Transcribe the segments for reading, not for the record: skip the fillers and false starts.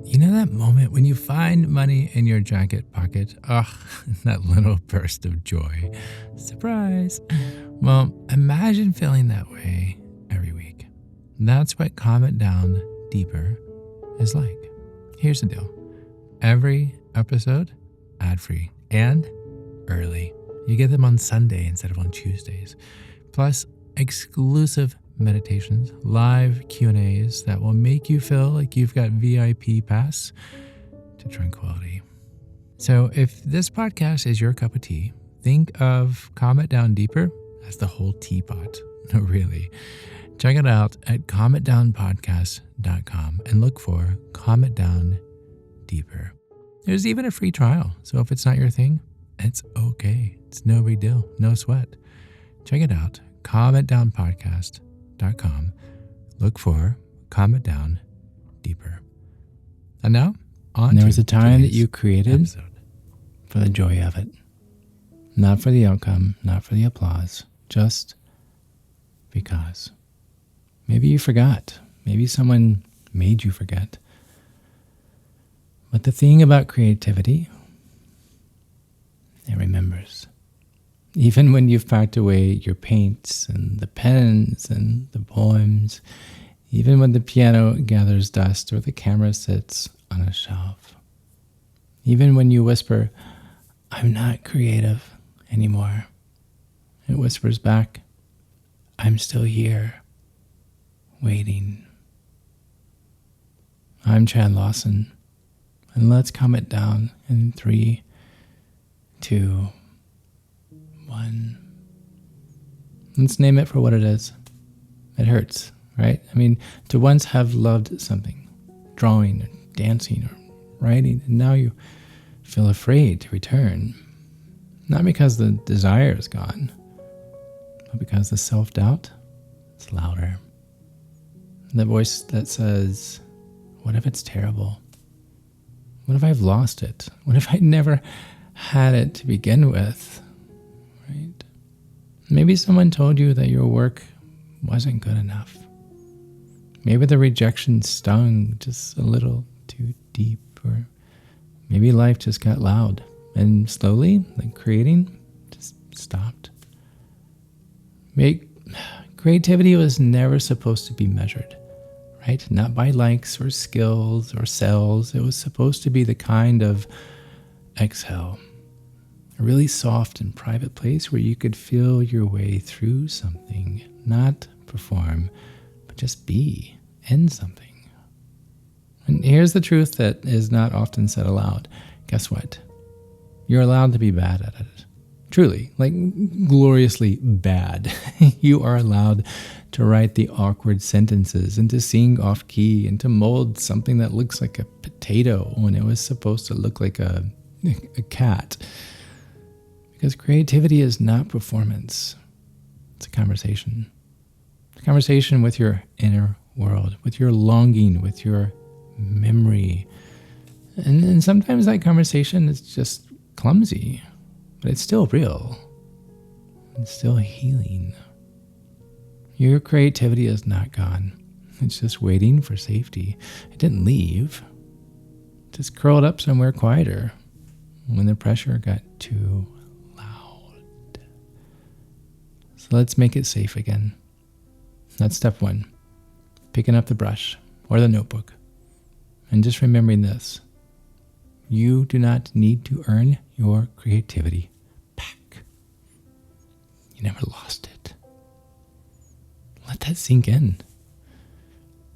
You know that moment when you find money in your jacket pocket? Ugh, that little burst of joy. Surprise! Well, imagine feeling that way every week. That's what Calm Down Deeper is like. Here's the deal. Every episode, ad-free and early. You get them on Sunday instead of on Tuesdays. Plus, exclusive meditations, live Q&As that will make you feel like you've got VIP pass to tranquility. So if this podcast is your cup of tea, think of Calm It Down Deeper as the whole teapot. No, really. Check it out at calmitdownpodcast.com and look for Calm It Down Deeper. There's even a free trial, so if it's not your thing, it's okay. It's no big deal, no sweat. Check it out, calmitdownpodcast.com. Look for Calm It Down Deeper. And now, on there to was a time that today's you created episode. for the joy of it. Not for the outcome, not for the applause, just because. Maybe you forgot. Maybe someone made you forget. But the thing about creativity, it remembers. Even when you've packed away your paints and the pens and the poems, even when the piano gathers dust or the camera sits on a shelf, even when you whisper, "I'm not creative anymore," it whispers back, "I'm still here, waiting." I'm Chad Lawson, and let's calm it down in 3, 2, 1. Let's name it for what it is. It hurts, right? I mean, to once have loved something, drawing, or dancing, or writing, and now you feel afraid to return. Not because the desire is gone, but because the self-doubt is louder. The voice that says, what if it's terrible? What if I've lost it? What if I never had it to begin with? Right? Maybe someone told you that your work wasn't good enough. Maybe the rejection stung just a little too deep, or maybe life just got loud and slowly, like creating, just stopped. Creativity was never supposed to be measured, right? Not by likes or skills or sales. It was supposed to be the kind of exhale, a really soft and private place where you could feel your way through something, not perform, but just be in something. And here's the truth that is not often said aloud. Guess what? You're allowed to be bad at it. Truly, like gloriously bad. You are allowed to write the awkward sentences and to sing off key and to mold something that looks like a potato when it was supposed to look like a cat. Because creativity is not performance. It's a conversation. It's a conversation with your inner world, with your longing, with your memory. And sometimes that conversation is just clumsy, but it's still real. It's still healing. Your creativity is not gone. It's just waiting for safety. It didn't leave. It just curled up somewhere quieter when the pressure got too loud. So let's make it safe again. That's step 1. Picking up the brush or the notebook. And just remembering this. You do not need to earn your creativity back. You never lost it. Let that sink in.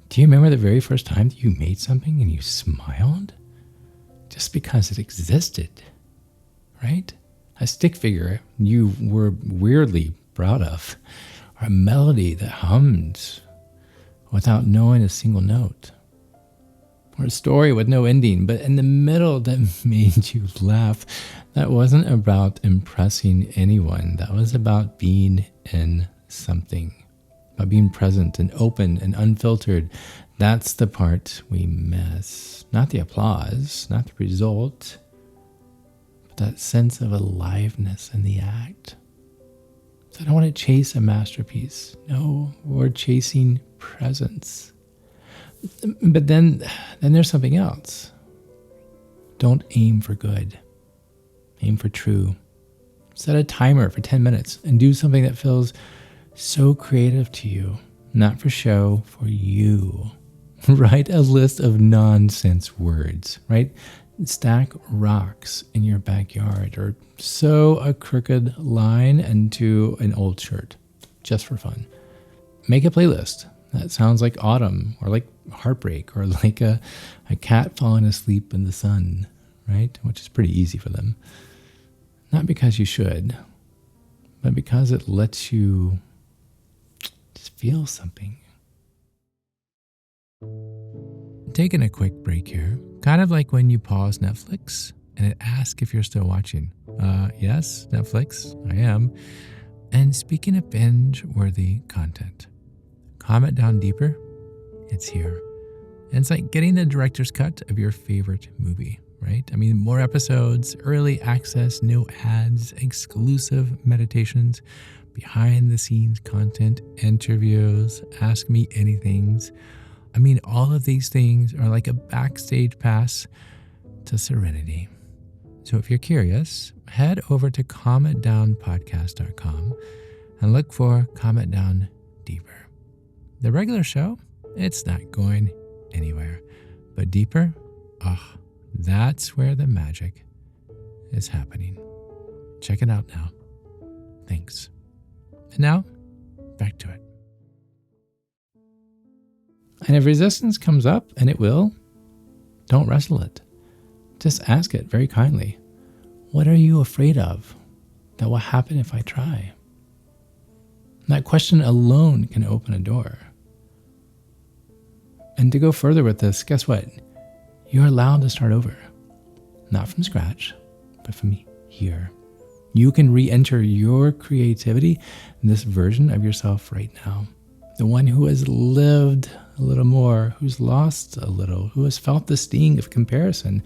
Do you remember the very first time that you made something and you smiled? Just because it existed, right? A stick figure you were weirdly proud of, or a melody that hummed without knowing a single note, or a story with no ending, but in the middle that made you laugh. That wasn't about impressing anyone. That was about being in something, about being present and open and unfiltered. That's the part we miss. Not the applause, not the result, but that sense of aliveness in the act. So I don't want to chase a masterpiece. No, we're chasing presence. But then there's something else. Don't aim for good. Aim for true. Set a timer for 10 minutes and do something that feels so creative to you. Not for show, for you. Write a list of nonsense words, right? Stack rocks in your backyard or sew a crooked line into an old shirt, just for fun. Make a playlist that sounds like autumn or like heartbreak or like a cat falling asleep in the sun, right? Which is pretty easy for them. Not because you should, but because it lets you just feel something. Taking a quick break here, kind of like when you pause Netflix and it asks if you're still watching. Yes, Netflix, I am. And speaking of binge-worthy content, comment down deeper, it's here. And it's like getting the director's cut of your favorite movie, right? I mean, more episodes, early access, no ads, exclusive meditations, behind-the-scenes content, interviews, ask me anythings. I mean, all of these things are like a backstage pass to serenity. So if you're curious, head over to calmitdownpodcast.com and look for Calm Down Deeper. The regular show, it's not going anywhere. But deeper, that's where the magic is happening. Check it out now. Thanks. And now, back to it. And if resistance comes up, and it will, don't wrestle it. Just ask it very kindly. What are you afraid of that will happen if I try? That question alone can open a door. And to go further with this, guess what? You're allowed to start over. Not from scratch, but from here. You can re-enter your creativity in this version of yourself right now. The one who has lived a little more, who's lost a little, who has felt the sting of comparison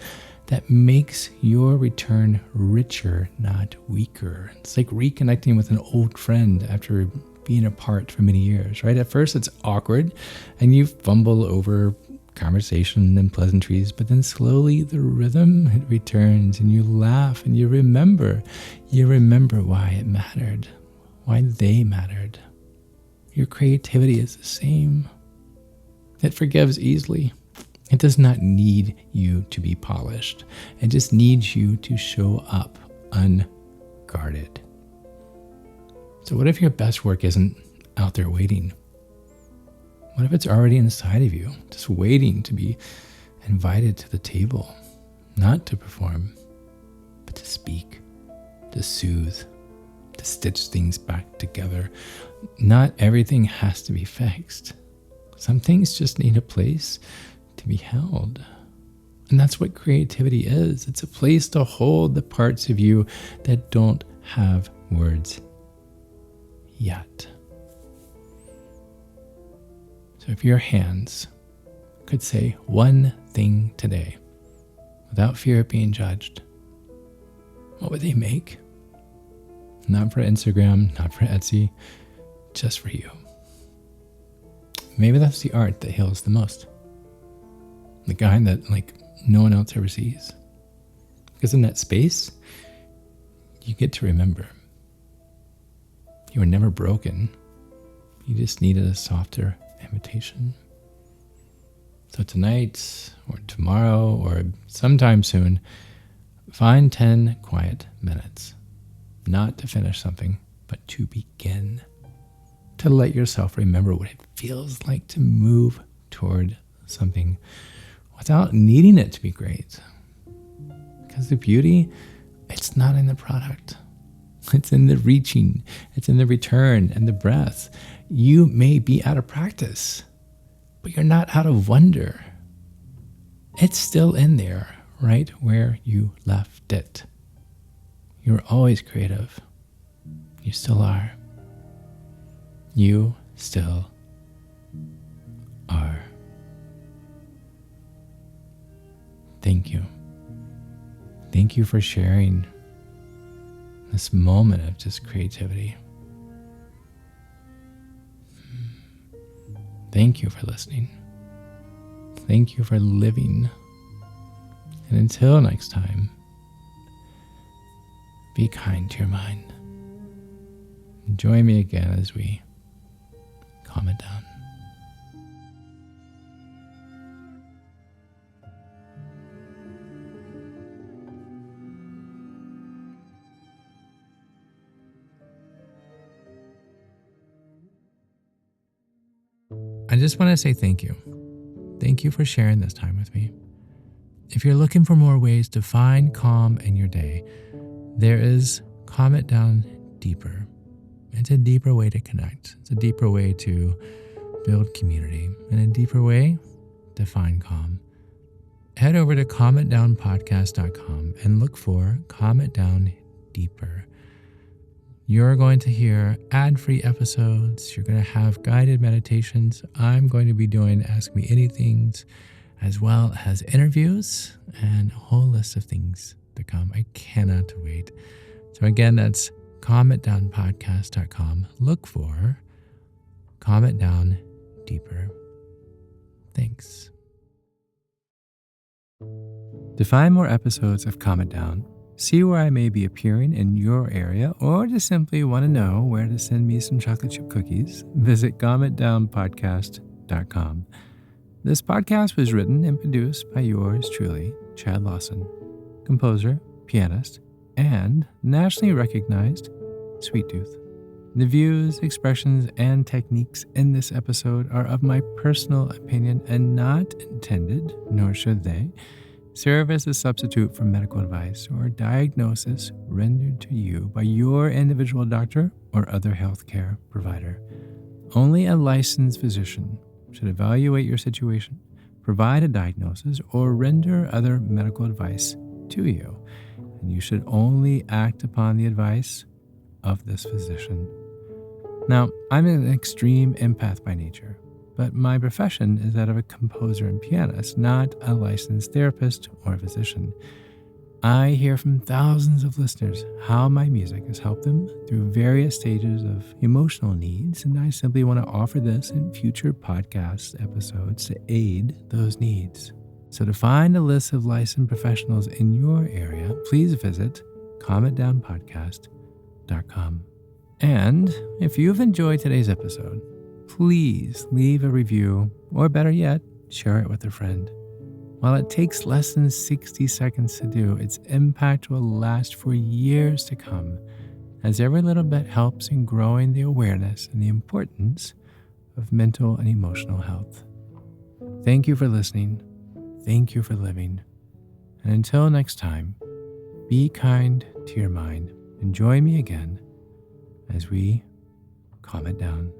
that makes your return richer, not weaker. It's like reconnecting with an old friend after being apart for many years, right? At first it's awkward and you fumble over conversation and pleasantries, but then slowly the rhythm, it returns and you laugh and you remember why it mattered, why they mattered. Your creativity is the same. It forgives easily. It does not need you to be polished. It just needs you to show up unguarded. So what if your best work isn't out there waiting? What if it's already inside of you, just waiting to be invited to the table, not to perform, but to speak, to soothe, to stitch things back together? Not everything has to be fixed. Some things just need a place to be held. And that's what creativity is. It's a place to hold the parts of you that don't have words yet. So if your hands could say one thing today without fear of being judged, what would they make? Not for Instagram, not for Etsy, just for you. Maybe that's the art that heals the most. The kind that no one else ever sees. Because in that space, you get to remember. You were never broken. You just needed a softer invitation. So tonight, or tomorrow, or sometime soon, find 10 quiet minutes. Not to finish something, but to begin. To let yourself remember what it feels like to move toward something without needing it to be great. Because the beauty, it's not in the product. It's in the reaching. It's in the return and the breath. You may be out of practice, but you're not out of wonder. It's still in there, right where you left it. You're always creative. You still are. You still are. Thank you. Thank you for sharing this moment of just creativity. Thank you for listening. Thank you for living. And until next time, be kind to your mind. Join me again as we calm it down. I just want to say thank you. Thank you for sharing this time with me. If you're looking for more ways to find calm in your day, there is Calm It Down Deeper. It's a deeper way to connect. It's a deeper way to build community and a deeper way to find calm. Head over to calmitdownpodcast.com and look for Calm It Down Deeper. You're going to hear ad-free episodes. You're going to have guided meditations. I'm going to be doing Ask Me Anythings, as well as interviews and a whole list of things to come. I cannot wait. So again, that's calmitdownpodcast.com. Look for Calm It Down Deeper. Thanks. To find more episodes of Calm It Down, see where I may be appearing in your area, or just simply want to know where to send me some chocolate chip cookies, visit calmitdownpodcast.com. This podcast was written and produced by yours truly, Chad Lawson, composer, pianist, and nationally recognized Sweet Tooth. The views, expressions, and techniques in this episode are of my personal opinion and not intended, nor should they, serve as a substitute for medical advice or diagnosis rendered to you by your individual doctor or other healthcare provider. Only a licensed physician should evaluate your situation, provide a diagnosis, or render other medical advice to you. And you should only act upon the advice of this physician. Now, I'm an extreme empath by nature, but my profession is that of a composer and pianist, not a licensed therapist or physician. I hear from thousands of listeners how my music has helped them through various stages of emotional needs, and I simply want to offer this in future podcast episodes to aid those needs. So to find a list of licensed professionals in your area, please visit calmitdownpodcast.com. And if you've enjoyed today's episode, please leave a review, or better yet, share it with a friend. While it takes less than 60 seconds to do, its impact will last for years to come, as every little bit helps in growing the awareness and the importance of mental and emotional health. Thank you for listening. Thank you for living. And until next time, be kind to your mind and join me again as we calm it down.